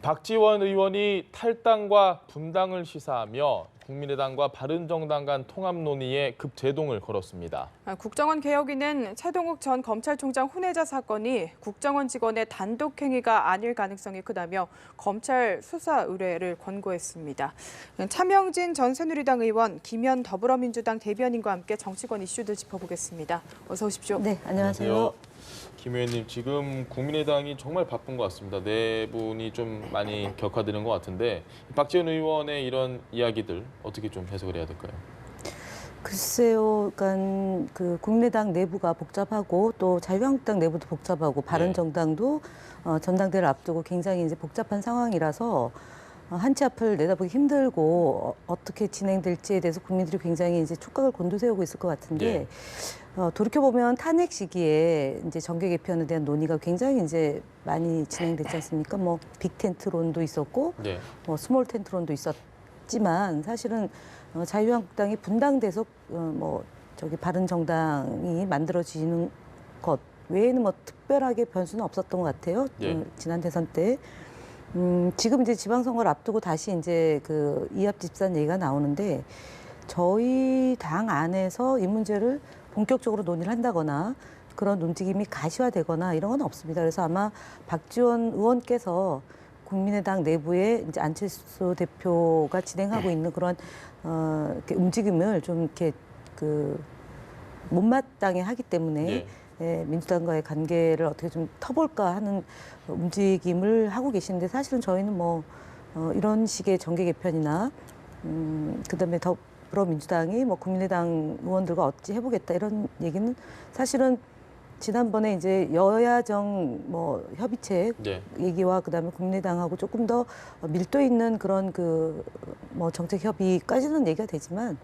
박지원 의원이 탈당과 분당을 시사하며 국민의당과 바른정당 간 통합 논의에 급제동을 걸었습니다. 국정원 개혁위는 최동욱 전 검찰총장 혼외자 사건이 국정원 직원의 단독 행위가 아닐 가능성이 크다며 검찰 수사 의뢰를 권고했습니다. 차명진 전 새누리당 의원, 김현 더불어민주당 대변인과 함께 정치권 이슈들 짚어보겠습니다. 어서 오십시오. 네, 안녕하세요. 김 의원님, 지금 국민의당이 정말 바쁜 것 같습니다. 내분이 좀 많이 격화되는 것 같은데 박지원 의원의 이런 이야기들 어떻게 좀 해석을 해야 될까요? 글쎄요, 그러니까 그 국민의당 내부가 복잡하고 또 자유한국당 내부도 복잡하고 바른정당도 전당대회를 앞두고 굉장히 이제 복잡한 상황이라서 한 치 앞을 내다보기 힘들고 어떻게 진행될지에 대해서 국민들이 굉장히 이제 촉각을 곤두세우고 있을 것 같은데 돌이켜 보면 탄핵 시기에 이제 정계 개편에 대한 논의가 굉장히 이제 많이 진행됐지 않습니까? 뭐 빅텐트론도 있었고, 뭐 스몰 텐트론도 있었지만 사실은 자유한국당이 분당돼서 뭐 저기 바른정당이 만들어지는 것 외에는 뭐 특별하게 변수는 없었던 것 같아요. 지난 대선 때. 지금 이제 지방선거를 앞두고 다시 이제 그 이합집산 얘기가 나오는데 저희 당 안에서 이 문제를 본격적으로 논의를 한다거나 그런 움직임이 가시화되거나 이런 건 없습니다. 그래서 아마 박지원 의원께서 국민의당 내부에 이제 안철수 대표가 진행하고 있는 그런 이렇게 움직임을 좀 이렇게 그 못마땅해 하기 때문에 민주당과의 관계를 어떻게 좀 터볼까 하는 움직임을 하고 계시는데 사실은 저희는 뭐 이런 식의 정계 개편이나 그다음에 더불어민주당이 뭐 국민의당 의원들과 어찌 해보겠다 이런 얘기는 사실은 지난번에 이제 여야정 뭐 협의체 얘기와 그다음에 국민의당하고 조금 더 밀도 있는 그런 그 뭐 정책 협의까지는 얘기가 되지만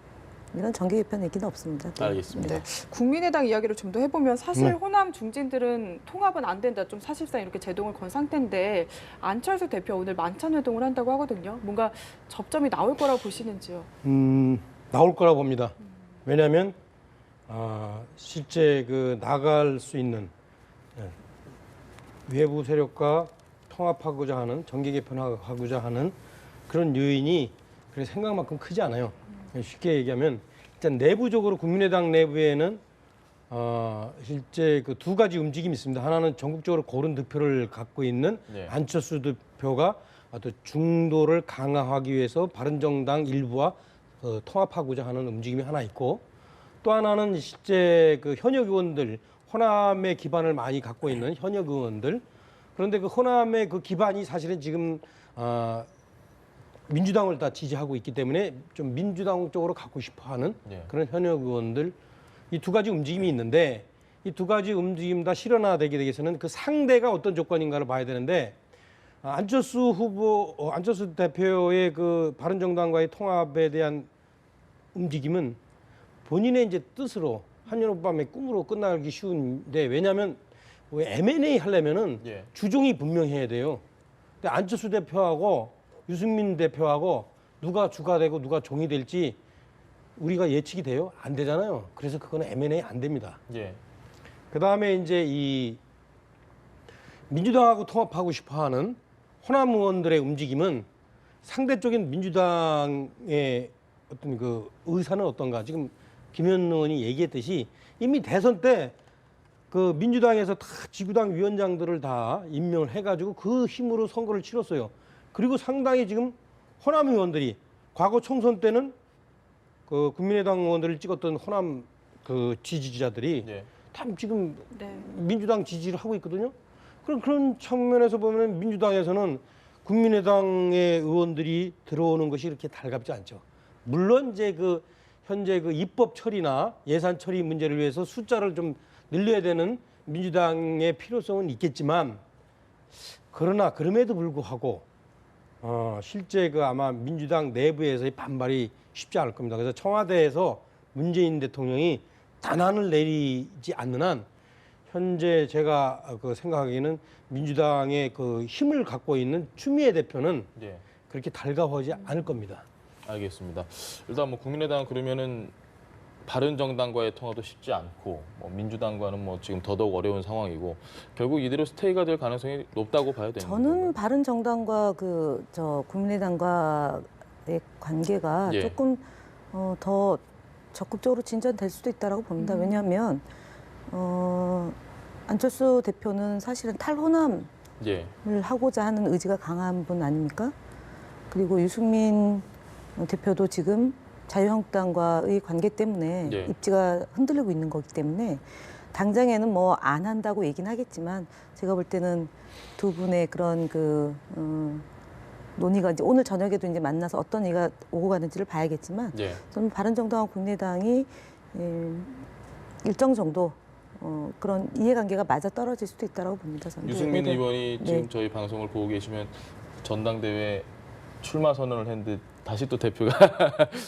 이런 정계 개편 얘기는 없습니다. 알겠습니다. 국민의당 이야기를 좀 더 해보면 사실 호남 중진들은 통합은 안 된다. 좀 사실상 이렇게 제동을 건 상태인데 안철수 대표 오늘 만찬회동을 한다고 하거든요. 뭔가 접점이 나올 거라고 보시는지요? 나올 거라고 봅니다. 왜냐하면 실제 그 나갈 수 있는 외부 세력과 통합하고자 하는 정계 개편하고자 하는 그런 요인이 그래 생각만큼 크지 않아요. 쉽게 얘기하면 일단 내부적으로 국민의당 내부에는 실제 그 두 가지 움직임이 있습니다. 하나는 전국적으로 고른 득표를 갖고 있는 안철수 대표가 어떤 중도를 강화하기 위해서 바른정당 일부와 통합하고자 하는 움직임이 하나 있고 또 하나는 실제 그 현역 의원들 호남의 기반을 많이 갖고 있는 현역 의원들 그런데 그 호남의 그 기반이 사실은 지금 민주당을 다 지지하고 있기 때문에 좀 민주당 쪽으로 갖고 싶어하는 그런 현역 의원들 이 두 가지 움직임이 있는데 이 두 가지 움직임 다 실현화되게 되겠어는 그 상대가 어떤 조건인가를 봐야 되는데 안철수 대표의 그 바른정당과의 통합에 대한 움직임은 본인의 이제 뜻으로 한여름밤의 꿈으로 끝나기 쉬운데 왜냐하면 M&A 하려면은 주종이 분명해야 돼요. 근데 안철수 대표하고 유승민 대표하고 누가 주가 되고 누가 종이 될지 우리가 예측이 돼요? 안 되잖아요. 그래서 그거는 M&A 안 됩니다. 그다음에 이제 이 민주당하고 통합하고 싶어하는 호남 의원들의 움직임은 상대적인 민주당의 어떤 그 의사는 어떤가? 지금 김현 의원이 얘기했듯이 이미 대선 때 그 민주당에서 다 지구당 위원장들을 다 임명을 해가지고 그 힘으로 선거를 치렀어요. 그리고 상당히 지금 호남 의원들이 과거 총선 때는 그 국민의당 의원들을 찍었던 호남 그 지지자들이 다 지금 민주당 지지를 하고 있거든요. 그런 측면에서 보면 민주당에서는 국민의당의 의원들이 들어오는 것이 이렇게 달갑지 않죠. 물론 이제 그 현재 그 입법 처리나 예산 처리 문제를 위해서 숫자를 좀 늘려야 되는 민주당의 필요성은 있겠지만 그러나 그럼에도 불구하고 실제 그 아마 민주당 내부에서의 반발이 쉽지 않을 겁니다. 그래서 청와대에서 문재인 대통령이 단안을 내리지 않는 한 현재 제가 그 생각하기에는 민주당의 그 힘을 갖고 있는 추미애 대표는 그렇게 달가워하지 않을 겁니다. 알겠습니다. 일단 뭐 국민의당 그러면은 바른정당과의 통화도 쉽지 않고 뭐 민주당과는 뭐 지금 더더욱 어려운 상황이고 결국 이대로 스테이가 될 가능성이 높다고 봐야 되는 저는 건가요? 바른정당과 국민의당과의 관계가 예. 조금 더 적극적으로 진전될 수도 있다라고 봅니다. 왜냐하면 안철수 대표는 사실은 탈호남을 예. 하고자 하는 의지가 강한 분 아닙니까? 그리고 유승민 대표도 지금 자유한국당과의 관계 때문에 예. 입지가 흔들리고 있는 거기 때문에 당장에는 뭐 안 한다고 얘기는 하겠지만 제가 볼 때는 두 분의 그런 논의가 이제 오늘 저녁에도 이제 만나서 어떤 얘기가 오고 가는지를 봐야겠지만 예. 저는 바른정당과 국민의당이 일정 정도 그런 이해관계가 맞아 떨어질 수도 있다고 봅니다. 저는. 유승민 네, 네. 의원이 지금 저희 방송을 보고 계시면 전당대회 출마 선언을 했는데 다시 또 대표가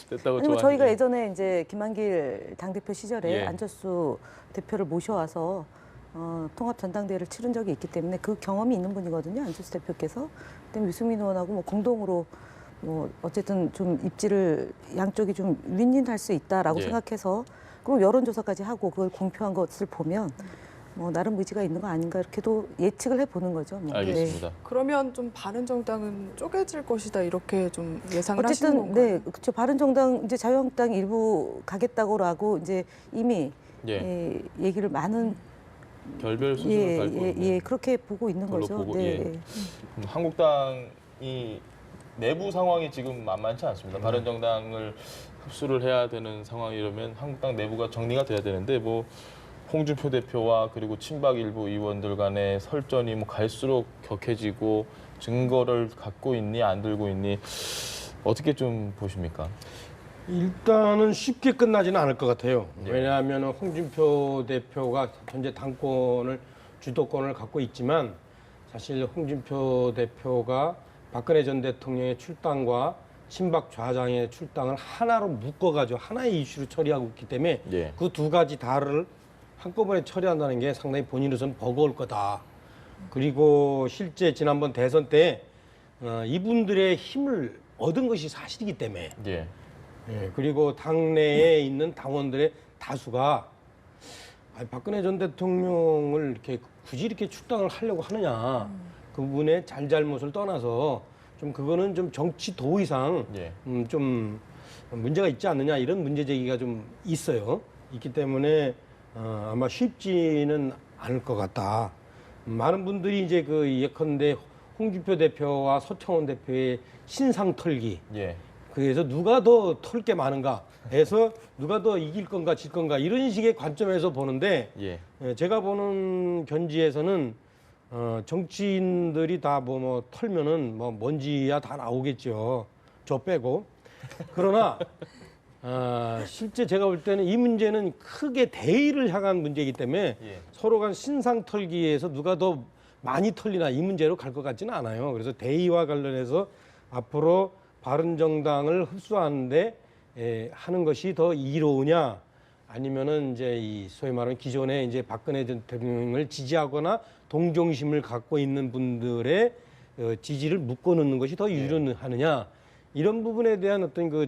됐다고 아니, 뭐 좋아하는데. 저희가 예전에 이제 김한길 당대표 시절에 예. 안철수 대표를 모셔와서 통합 전당대회를 치른 적이 있기 때문에 그 경험이 있는 분이거든요. 안철수 대표께서. 그다음에 유승민 의원하고 뭐 공동으로 뭐 어쨌든 좀 입지를 양쪽이 좀 윈윈할 수 있다라고 예. 생각해서 그리고 여론조사까지 하고 그걸 공표한 것을 보면 뭐 나름 의지가 있는 거 아닌가 이렇게도 예측을 해보는 거죠. 뭐. 알겠습니다. 그러면 좀 바른정당은 쪼개질 것이다 이렇게 좀 예상을 하시는 어쨌든 건가요? 네, 그렇죠. 바른정당 이제 자유한국당 일부 가겠다고라고 이제 이미 예. 얘기를 많은 결별 수순을 밟고 있는 그렇게 보고 있는 걸로 거죠. 보고, 네. 예. 그럼 한국당이 내부 상황이 지금 만만치 않습니다. 바른정당을 흡수를 해야 되는 상황이라면 한국당 내부가 정리가 돼야 되는데 뭐 홍준표 대표와 그리고 친박 일부 의원들 간의 설전이 뭐 갈수록 격해지고 증거를 갖고 있니 안 들고 있니 어떻게 좀 보십니까? 일단은 쉽게 끝나지는 않을 것 같아요. 예. 왜냐하면 홍준표 대표가 현재 당권을 주도권을 갖고 있지만 사실 홍준표 대표가 박근혜 전 대통령의 출당과 친박 좌장의 출당을 하나로 묶어가지고 하나의 이슈로 처리하고 있기 때문에 예. 그 두 가지 다를 한꺼번에 처리한다는 게 상당히 본인으로서는 버거울 거다. 그리고 실제 지난번 대선 때 이분들의 힘을 얻은 것이 사실이기 때문에 예. 예, 그리고 당내에 있는 당원들의 다수가 박근혜 전 대통령을 이렇게 굳이 이렇게 출당을 하려고 하느냐 그분의 잘잘못을 떠나서 좀 그거는 좀 정치 도의상 예. 좀 문제가 있지 않느냐 이런 문제 제기가 좀 있어요. 있기 때문에 아마 쉽지는 않을 것 같다. 많은 분들이 이제 그 예컨대 홍준표 대표와 서청원 대표의 신상 털기. 예. 그래서 누가 더 털 게 많은가 해서 누가 더 이길 건가 질 건가 이런 식의 관점에서 보는데 예. 제가 보는 견지에서는 정치인들이 다 뭐 털면은 뭐 먼지야 다 나오겠죠. 저 빼고. 그러나 실제 제가 볼 때는 이 문제는 크게 대의를 향한 문제이기 때문에 예. 서로 간 신상 털기에서 누가 더 많이 털리나 이 문제로 갈 것 같지는 않아요. 그래서 대의와 관련해서 앞으로 바른정당을 흡수하는데 하는 것이 더 이로우냐 아니면은 이제 이 소위 말하는 기존에 이제 박근혜 전 대통령을 지지하거나 동정심을 갖고 있는 분들의 지지를 묶어놓는 것이 더 유리하느냐 이런 부분에 대한 어떤 그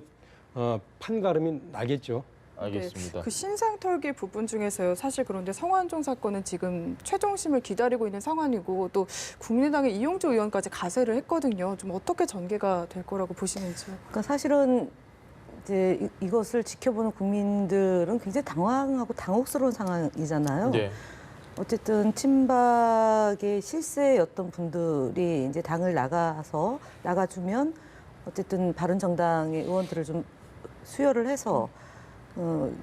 판가름이 나겠죠. 알겠습니다. 네, 그 신상 털기 부분 중에서요. 사실 그런데 성완종 사건은 지금 최종심을 기다리고 있는 상황이고 또 국민의당의 이용주 의원까지 가세를 했거든요. 좀 어떻게 전개가 될 거라고 보시는지요? 그러니까 사실은 이제 이것을 지켜보는 국민들은 굉장히 당황하고 당혹스러운 상황이잖아요. 네. 어쨌든 친박의 실세였던 분들이 이제 당을 나가주면 어쨌든 바른정당의 의원들을 좀 수혈을 해서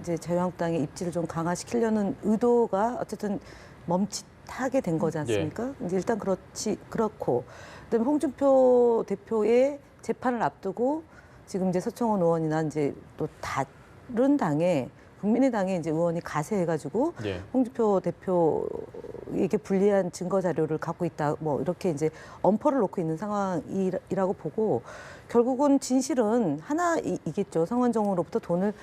이제 자유한국당의 입지를 좀 강화시키려는 의도가 어쨌든 멈칫하게 된 거지 않습니까? 이제 일단 그렇고 그다음에 홍준표 대표의 재판을 앞두고 지금 이제 서청원 의원이나 이제 또 다른 당에 국민의당에 이제 의원이 가세해가지고 예. 홍준표 대표에게 불리한 증거 자료를 갖고 있다, 뭐 이렇게 이제 엄포를 놓고 있는 상황이라고 보고 결국은 진실은 하나이겠죠. 성완종으로부터 돈을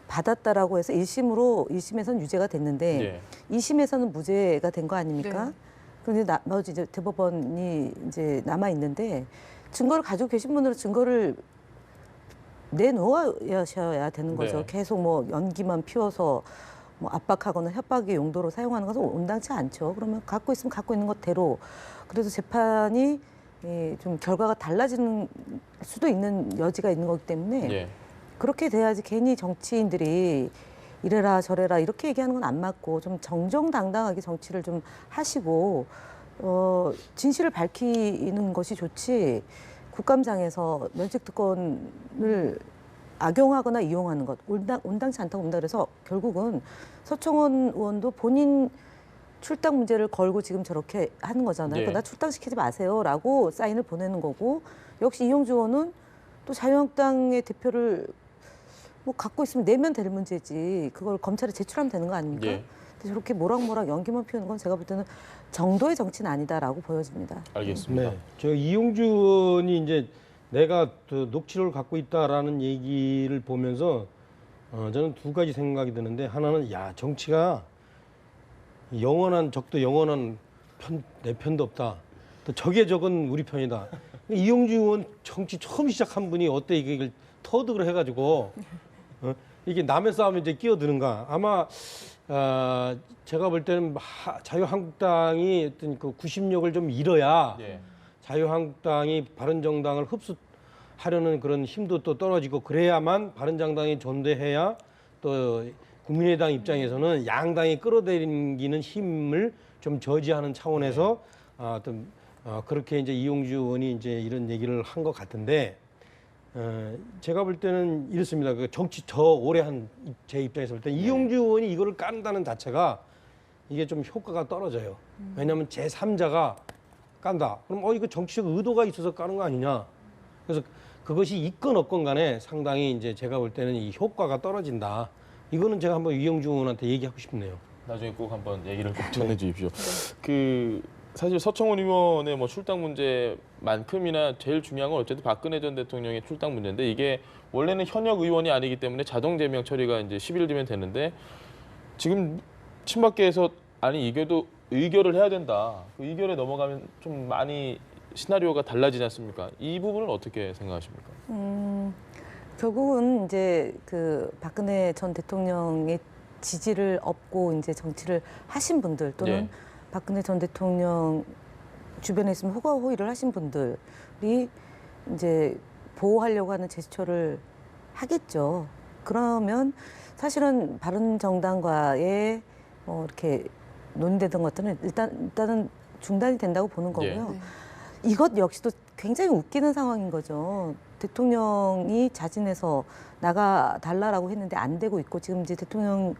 받았다라고 해서 1심에서는 유죄가 됐는데 예. 2심에서는 무죄가 된 거 아닙니까? 네. 그런데 나머지 이제 대법원이 이제 남아 있는데 증거를 가지고 계신 분들은 증거를 내놓으셔야 되는 거죠. 네. 계속 뭐 연기만 피워서 뭐 압박하거나 협박의 용도로 사용하는 것은 온당치 않죠. 그러면 갖고 있으면 갖고 있는 것대로 그래도 재판이 좀 결과가 달라지는 수도 있는 여지가 있는 거기 때문에 예. 그렇게 돼야지. 괜히 정치인들이 이래라 저래라 이렇게 얘기하는 건 안 맞고 좀 정정당당하게 정치를 좀 하시고 진실을 밝히는 것이 좋지. 국감장에서 면책특권을 악용하거나 이용하는 것 온당치 않다고 봅니다. 그래서 결국은 서청원 의원도 본인 출당 문제를 걸고 지금 저렇게 하는 거잖아요. 네. 그러니까 나 출당시키지 마세요라고 사인을 보내는 거고, 역시 이용주 의원은 또 자유한국당의 대표를 뭐 갖고 있으면 내면 될 문제지 그걸 검찰에 제출하면 되는 거 아닙니까? 예. 근데 저렇게 모락모락 연기만 피우는 건 제가 볼 때는 정도의 정치는 아니다라고 보여집니다. 알겠습니다. 네. 저 이용주 의원이 이제 내가 그 녹취록을 갖고 있다라는 얘기를 보면서 저는 두 가지 생각이 드는데, 하나는 야 정치가 영원한 적도 영원한 내 편도 없다. 또 적의 적은 우리 편이다. 이용주 의원 정치 처음 시작한 분이 어때 이걸 터득을 해가지고 이게 남의 싸움에 이제 끼어드는가? 아마 제가 볼 때는 자유한국당이 어떤 그 구심력을 좀 잃어야 예. 자유한국당이 바른정당을 흡수하려는 그런 힘도 또 떨어지고, 그래야만 바른정당이 존재해야 또 국민의당 입장에서는 양당이 끌어들이는 힘을 좀 저지하는 차원에서 그렇게 이제 이용주 의원이 이제 이런 얘기를 한 것 같은데, 제가 볼 때는 이렇습니다. 그 정치 저 오래 한 제 입장에서 볼 때 이용주 의원이 이거를 깐다는 자체가 이게 좀 효과가 떨어져요. 왜냐하면 제3자가 깐다. 그럼 이거 정치적 의도가 있어서 까는 거 아니냐. 그래서 그것이 있건 없건 간에 상당히 이제 제가 볼 때는 이 효과가 떨어진다. 이거는 제가 한번 이용주 의원한테 얘기하고 싶네요. 나중에 꼭 한번 얘기를 꼭 전해 주십시오. 그 사실 서청원 의원의 뭐 출당 문제만큼이나 제일 중요한 건 어쨌든 박근혜 전 대통령의 출당 문제인데, 이게 원래는 현역 의원이 아니기 때문에 자동 제명 처리가 이제 10일 뒤면 되는데, 지금 친박계에서 아니 이게도 의결을 해야 된다. 그 의결에 넘어가면 좀 많이 시나리오가 달라지지 않습니까? 이 부분은 어떻게 생각하십니까? 결국은 이제 그 박근혜 전 대통령의 지지를 얻고 이제 정치를 하신 분들, 또는 예. 박근혜 전 대통령 주변에 있으면 호가호위를 하신 분들이 이제 보호하려고 하는 제스처를 하겠죠. 그러면 사실은 바른정당과의 이렇게 논의되던 것들은 일단은 중단이 된다고 보는 거고요. 이것 역시도 굉장히 웃기는 상황인 거죠. 대통령이 자진해서 나가달라고 했는데 안 되고 있고, 지금 이제 대통령이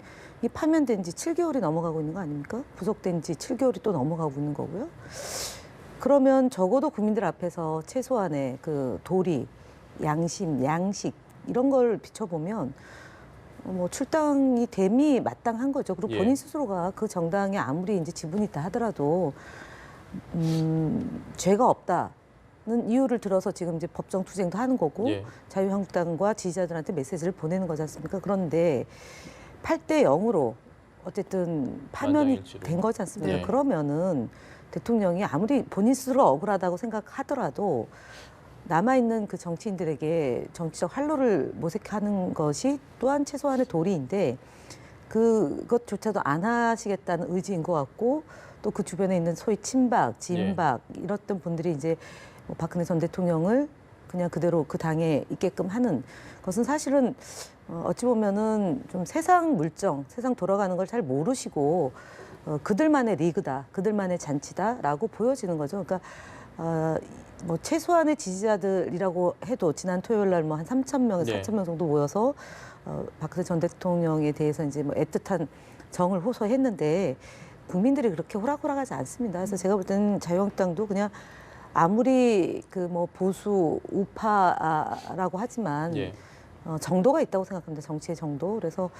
파면된 지 7개월이 넘어가고 있는 거 아닙니까? 구속된 지 7개월이 또 넘어가고 있는 거고요. 그러면 적어도 국민들 앞에서 최소한의 그 도리, 양심, 양식 이런 걸 비춰보면 뭐 출당이 됨이 마땅한 거죠. 그리고 예. 본인 스스로가 그 정당에 아무리 이제 지분이 있다 하더라도 죄가 없다는 이유를 들어서 지금 이제 법정 투쟁도 하는 거고, 예. 자유한국당과 지지자들한테 메시지를 보내는 거지 않습니까? 그런데 8대 0으로 어쨌든 파면이 만장일치로. 된 거지 않습니까? 네. 그러면은 대통령이 아무리 본인 스스로 억울하다고 생각하더라도 남아있는 그 정치인들에게 정치적 활로를 모색하는 것이 또한 최소한의 도리인데, 그것조차도 안 하시겠다는 의지인 것 같고, 또 그 주변에 있는 소위 친박, 진박 이랬던 분들이 이제 뭐 박근혜 전 대통령을 그냥 그대로 그 당에 있게끔 하는 것은 사실은 어찌 보면은 좀 세상 물정, 세상 돌아가는 걸 잘 모르시고 그들만의 리그다, 그들만의 잔치다라고 보여지는 거죠. 그러니까 뭐 최소한의 지지자들이라고 해도 지난 토요일 날 뭐 한 3,000명에서 네. 4,000명 정도 모여서 박근혜 전 대통령에 대해서 이제 뭐 애틋한 정을 호소했는데, 국민들이 그렇게 호락호락하지 않습니다. 그래서 제가 볼 때는 자유한국당도 그냥 아무리 그 뭐 보수 우파라고 하지만 예. 정도가 있다고 생각합니다. 정치의 정도. 그래서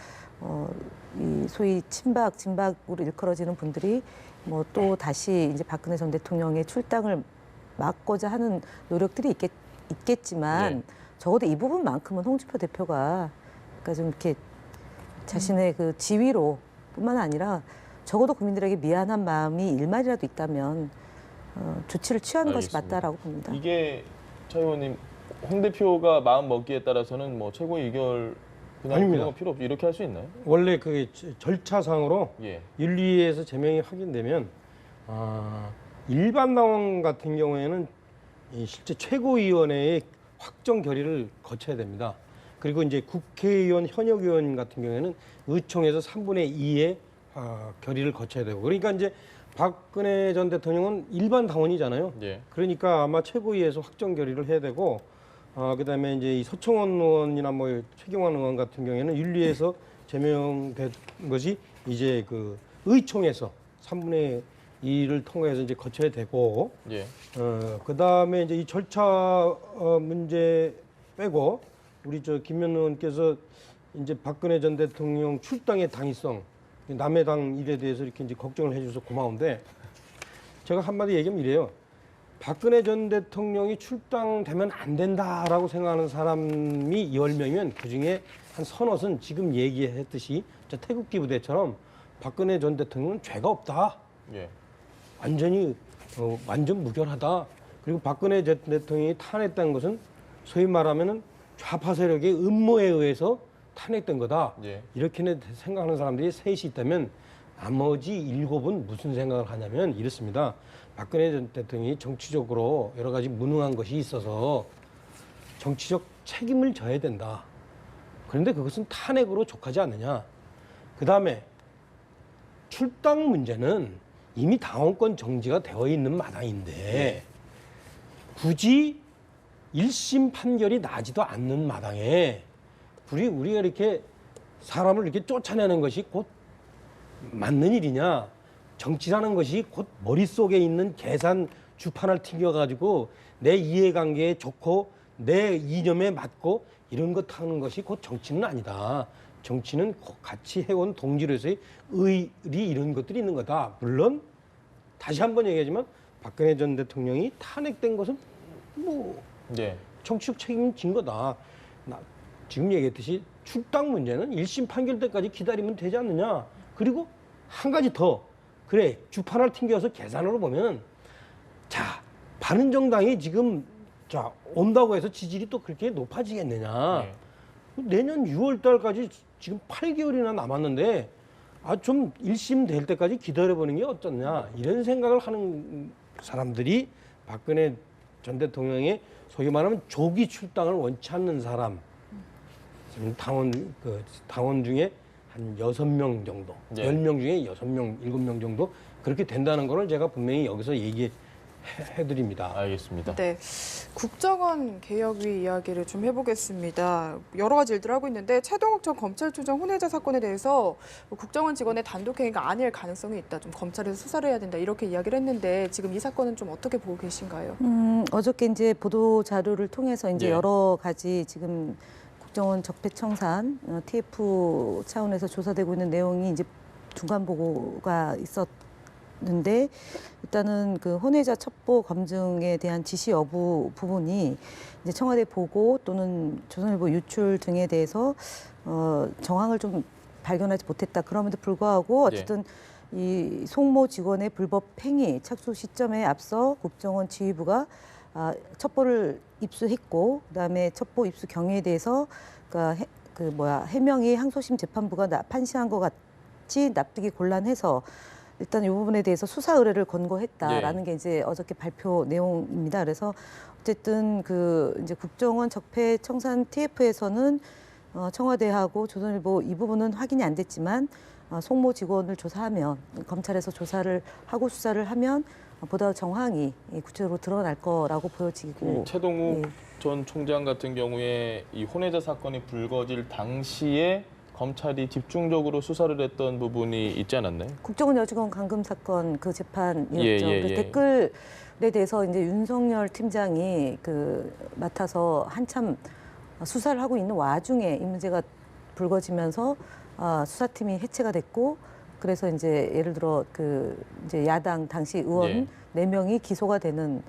이 소위 친박, 진박으로 일컬어지는 분들이 뭐 또 다시 이제 박근혜 전 대통령의 출당을 막고자 하는 노력들이 있겠지만 네. 적어도 이 부분만큼은 홍준표 대표가 그러니까 좀 이렇게 자신의 그 지위로뿐만 아니라 적어도 국민들에게 미안한 마음이 일말이라도 있다면 조치를 취하는 것이 알겠습니다. 맞다라고 봅니다. 이게 차 의원님 홍 대표가 마음 먹기에 따라서는 뭐 최고의 의결 그냥 아닙니다. 그런 거 필요 없이 이렇게 할 수 있나요? 원래 그 절차상으로 예. 윤리위에서 제명이 확인되면 일반 당원 같은 경우에는 이 실제 최고위원회의 확정 결의를 거쳐야 됩니다. 그리고 이제 국회의원 현역 의원 같은 경우에는 의총에서 3분의 2의 결의를 거쳐야 되고 그러니까 이제 박근혜 전 대통령은 일반 당원이잖아요. 예. 그러니까 아마 최고위에서 확정 결의를 해야 되고 그다음에 이제 이 서청원 의원이나 뭐 최경환 의원 같은 경우에는 윤리에서 제명된 것이 이제 그 의총에서 3분의 2를 통해서 이제 거쳐야 되고 예. 그다음에 이제 이 절차 문제 빼고 우리 저 김현 의원께서 이제 박근혜 전 대통령 출당의 당위성 남의 당 일에 대해서 이렇게 이제 걱정을 해줘서 고마운데 제가 한마디 얘기하면 이래요. 박근혜 전 대통령이 출당되면 안 된다라고 생각하는 사람이 10명이면 그중에 한 서너는 지금 얘기했듯이 저 태극기 부대처럼 박근혜 전 대통령은 죄가 없다. 예. 완전히 완전 무결하다. 그리고 박근혜 전 대통령이 탄핵된 것은 소위 말하면은 좌파 세력의 음모에 의해서 탄핵된 거다. 예. 이렇게 생각하는 사람들이 셋이 있다면 나머지 7은 무슨 생각을 하냐면 이렇습니다. 박근혜 전 대통령이 정치적으로 여러 가지 무능한 것이 있어서 정치적 책임을 져야 된다. 그런데 그것은 탄핵으로 족하지 않느냐. 그다음에 출당 문제는 이미 당원권 정지가 되어 있는 마당인데 굳이 1심 판결이 나지도 않는 마당에 우리가 이렇게 사람을 이렇게 쫓아내는 것이 곧 맞는 일이냐. 정치라는 것이 곧 머릿속에 있는 계산 주판을 튕겨가지고 내 이해관계에 좋고 내 이념에 맞고 이런 것 하는 것이 곧 정치는 아니다. 정치는 같이 해온 동지로서의 의리 이런 것들이 있는 거다. 물론 다시 한번 얘기하지만 박근혜 전 대통령이 탄핵된 것은 뭐 예. 정치적 책임을 진 거다. 지금 얘기했듯이 출당 문제는 1심 판결 때까지 기다리면 되지 않느냐. 그리고 한 가지 더. 그래, 주판을 튕겨서 계산으로 보면 자, 바른정당이 지금 자 온다고 해서 지지율이 또 그렇게 높아지겠느냐. 예. 내년 6월 달까지 지금 8개월이나 남았는데 좀 1심 될 때까지 기다려보는 게 어떻냐. 이런 생각을 하는 사람들이 박근혜 전 대통령의 소위 말하면 조기 출당을 원치 않는 사람. 지금 당원 중에 한 6명 정도, 네. 10명 중에 6명, 7명 정도 그렇게 된다는 거를 제가 분명히 여기서 얘기해드립니다. 알겠습니다. 네, 국정원 개혁위 이야기를 좀 해보겠습니다. 여러 가지 일들을 하고 있는데 최동욱 전 검찰총장 혼외자 사건에 대해서 국정원 직원의 단독행위가 아닐 가능성이 있다. 좀 검찰에서 수사를 해야 된다. 이렇게 이야기를 했는데 지금 이 사건은 좀 어떻게 보고 계신가요? 어저께 이제 보도 자료를 통해서 이제 예. 여러 가지 지금 국정원 적폐청산 TF 차원에서 조사되고 있는 내용이 이제 중간 보고가 있었는데 일단은 그 혼외자 첩보 검증에 대한 지시 여부 부분이 이제 청와대 보고 또는 조선일보 유출 등에 대해서 정황을 좀 발견하지 못했다. 그럼에도 불구하고 어쨌든 이 송모 직원의 불법 행위 착수 시점에 앞서 국정원 지휘부가 첩보를 입수했고 그다음에 첩보 입수 경위에 대해서 해명이 항소심 재판부가 판시한 것 같이 납득이 곤란해서 일단 이 부분에 대해서 수사 의뢰를 권고했다라는 게 이제 어저께 발표 내용입니다. 그래서 어쨌든 그 이제 국정원 적폐 청산 TF에서는 청와대하고 조선일보 이 부분은 확인이 안 됐지만 송모 직원을 조사하면 검찰에서 조사를 하고 수사를 하면 보다 정황이 구체적으로 드러날 거라고 보여지고 최동욱 전 총장 같은 경우에 이 혼외자 사건이 불거질 당시에 검찰이 집중적으로 수사를 했던 부분이 있지 않았나요? 국정원 여직원 감금 사건 그 재판이었죠. 예. 댓글에 대해서 이제 윤석열 팀장이 맡아서 한참 수사를 하고 있는 와중에 이 문제가 불거지면서 수사팀이 해체가 됐고 그래서 이제 예를 들어 이제 야당 당시 의원 4명이 기소가 되는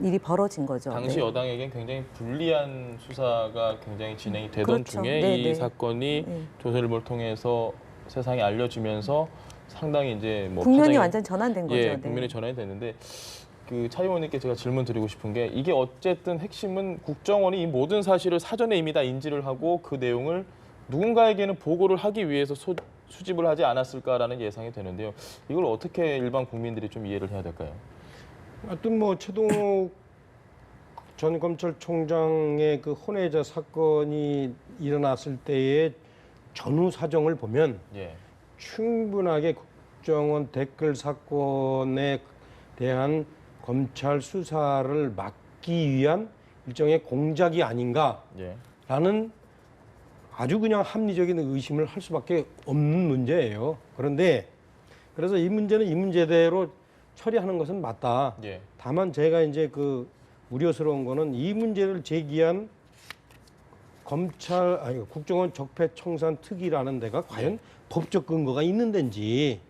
일이 벌어진 거죠. 당시 여당에겐 굉장히 불리한 수사가 굉장히 진행이 되던 그렇죠. 중에 이 사건이 조선일보를 통해서 세상에 알려지면서 상당히 이제 뭐 국면이 파장이, 완전 전환된 거죠. 국면이 전환이 됐는데 그 차 의원님께 제가 질문 드리고 싶은 게 이게 어쨌든 핵심은 국정원이 이 모든 사실을 사전에 이미 다 인지를 하고 그 내용을 누군가에게는 보고를 하기 위해서 수집을 하지 않았을까라는 예상이 되는데요. 이걸 어떻게 일반 국민들이 좀 이해를 해야 될까요? 하여튼 뭐 최동욱 전 검찰총장의 그 혼외자 사건이 일어났을 때의 전후 사정을 보면 예. 충분하게 국정원 댓글 사건에 대한 검찰 수사를 막기 위한 일종의 공작이 아닌가라는 예. 아주 그냥 합리적인 의심을 할 수밖에 없는 문제예요. 그런데 그래서 이 문제는 이 문제대로 처리하는 것은 맞다. 예. 다만 제가 이제 그 우려스러운 거는 이 문제를 제기한 국정원 적폐청산 특위라는 데가 과연 법적 근거가 있는 데인지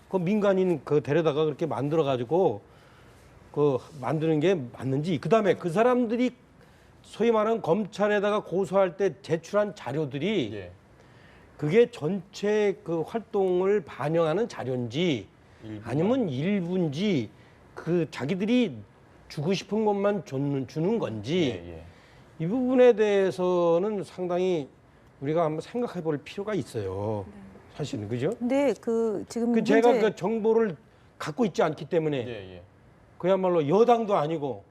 그 민간인 그 데려다가 그렇게 만들어 가지고 그 만드는 게 맞는지 그다음에 그 사람들이 소위 말하는 검찰에다가 고소할 때 제출한 자료들이 예. 그게 전체 그 활동을 반영하는 자료인지 아니면 일부인지 그 자기들이 주고 싶은 것만 주는 건지 예, 예. 이 부분에 대해서는 상당히 우리가 한번 생각해 볼 필요가 있어요. 사실은 그죠? 근데 그 지금 그 문제 제가 그 정보를 갖고 있지 않기 때문에 예, 예. 그야말로 여당도 아니고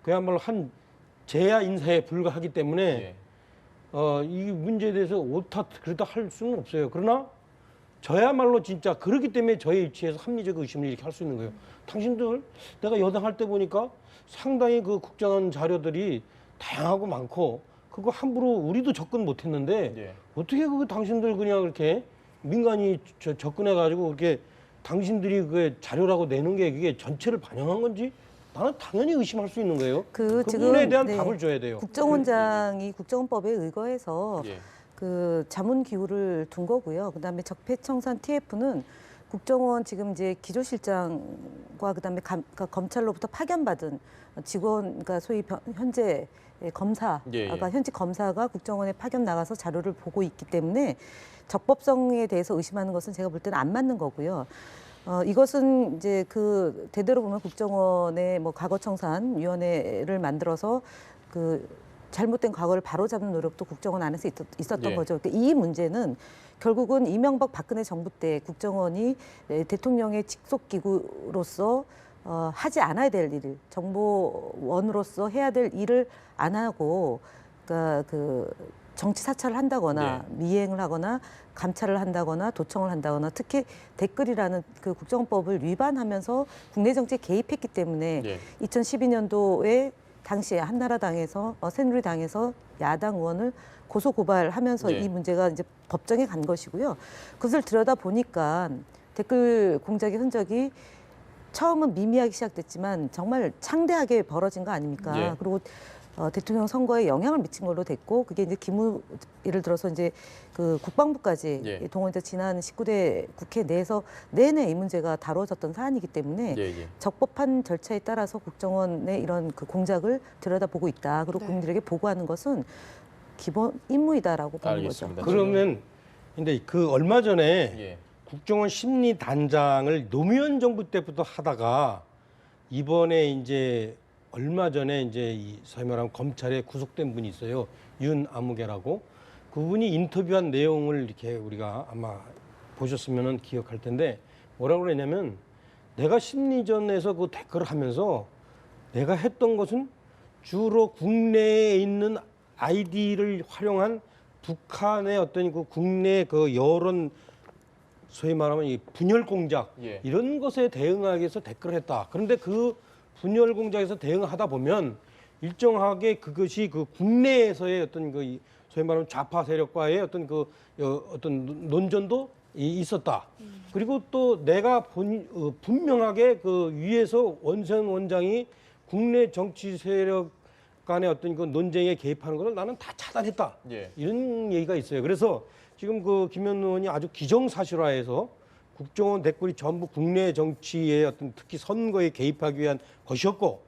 그야말로 한 제야 인사에 불과하기 때문에 예. 이 문제에 대해서 옳다 그렇다 할 수는 없어요. 그러나 저야말로 진짜 그렇기 때문에 저의 위치에서 합리적 의심을 이렇게 할 수 있는 거예요. 당신들 내가 여당 할 때 보니까 상당히 그 국정원 자료들이 다양하고 많고 그거 함부로 우리도 접근 못했는데 예. 어떻게 그 당신들 그냥 이렇게 민간이 접근해 가지고 그렇게 당신들이 그 자료라고 내는 게 그게 전체를 반영한 건지 나는 당연히 의심할 수 있는 거예요. 그 지금 부분에 대한 네, 답을 줘야 돼요. 국정원장이 국정원법에 의거해서 예. 그 자문 기구를 둔 거고요. 그다음에 적폐청산 TF는 국정원 지금 이제 기조실장과 그다음에 그러니까 검찰로부터 파견받은 직원, 그러니까 소위 현재 검사가 예, 예. 현직 검사가 국정원에 파견 나가서 자료를 보고 있기 때문에 적법성에 대해서 의심하는 것은 제가 볼 때는 안 맞는 거고요. 이것은 이제 그 대대로 보면 국정원의 뭐 과거청산위원회를 만들어서 그 잘못된 과거를 바로잡는 노력도 국정원 안에서 있었던 예. 거죠. 그러니까 이 문제는 결국은 이명박 박근혜 정부 때 국정원이 대통령의 직속기구로서 하지 않아야 될 일을 정보원으로서 해야 될 일을 안 하고 그러니까 그 정치 사찰을 한다거나 미행을 하거나 감찰을 한다거나 도청을 한다거나 특히 댓글이라는 그 국정원법을 위반하면서 국내 정치에 개입했기 때문에 2012년도에 당시에 한나라당에서 새누리당에서 야당 의원을 고소 고발하면서 이 문제가 이제 법정에 간 것이고요. 그것을 들여다 보니까 댓글 공작의 흔적이 처음은 미미하게 시작됐지만 정말 창대하게 벌어진 거 아닙니까? 그리고 대통령 선거에 영향을 미친 걸로 됐고 그게 이제 예를 들어서 이제 그 국방부까지 동원돼서 지난 19대 국회 내에서 내내 이 문제가 다뤄졌던 사안이기 때문에 적법한 절차에 따라서 국정원의 이런 그 공작을 들여다보고 있다. 그리고 국민들에게 보고하는 것은 기본 임무이다라고 보는 알겠습니다. 거죠. 그러면 근데 그 얼마 전에 국정원 심리단장을 노무현 정부 때부터 하다가 이번에 이제 얼마 전에 이제 이 소위 말하면 검찰에 구속된 분이 있어요. 윤아무개라고. 그분이 인터뷰한 내용을 이렇게 우리가 아마 보셨으면 기억할 텐데 뭐라고 그러냐면 내가 심리전에서 그 댓글을 하면서 내가 했던 것은 주로 국내에 있는 아이디를 활용한 북한의 어떤 그 국내 그 여론 소위 말하면 이 분열 공작 이런 것에 대응하기 위해서 댓글을 했다. 그런데 그 분열 공작에서 대응을 하다 보면 일정하게 그것이 그 국내에서의 어떤 그 소위 말하면 좌파 세력과의 어떤 그 어떤 논전도 있었다. 그리고 또 내가 분명하게 그 위에서 원전 원장이 국내 정치 세력 간의 어떤 그 논쟁에 개입하는 것을 나는 다 차단했다. 이런 얘기가 있어요. 그래서 지금 그 김현우 의원이 아주 기정사실화해서 국정원 댓글이 전부 국내 정치의 어떤 특히 선거에 개입하기 위한 것이었고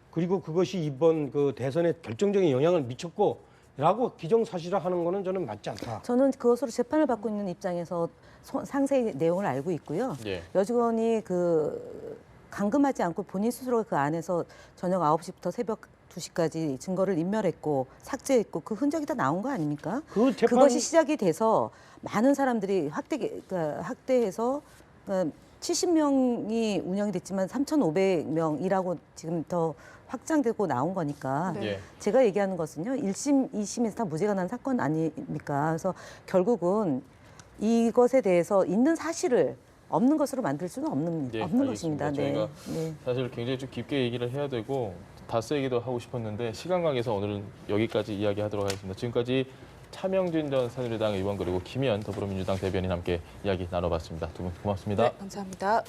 그리고 그것이 이번 그 대선에 결정적인 영향을 미쳤고라고 기정사실화하는 거는 저는 맞지 않다. 저는 그것으로 재판을 받고 있는 입장에서 상세히 내용을 알고 있고요. 여직원이 그 감금하지 않고 본인 스스로 그 안에서 저녁 9시부터 새벽 2시까지 증거를 인멸했고 삭제했고 그 흔적이 다 나온 거 아닙니까? 그 재판 그것이 시작이 돼서 많은 사람들이 학대해서 70명이 운영이 됐지만 3,500명이라고 지금 더 확장되고 나온 거니까 네. 예. 제가 얘기하는 것은요. 1심, 2심에서 다 무죄가 난 사건 아닙니까? 그래서 결국은 이것에 대해서 있는 사실을 없는 것으로 만들 수는 없는 예, 것입니다. 알겠습니다. 저희가 네. 사실 굉장히 좀 깊게 얘기를 해야 되고 다스 얘기도 하고 싶었는데 시간 관계에서 오늘은 여기까지 이야기하도록 하겠습니다. 지금까지 차명진 전 새누리당 의원 그리고 김현 더불어민주당 대변인 함께 이야기 나눠봤습니다. 두 분 고맙습니다. 네, 감사합니다.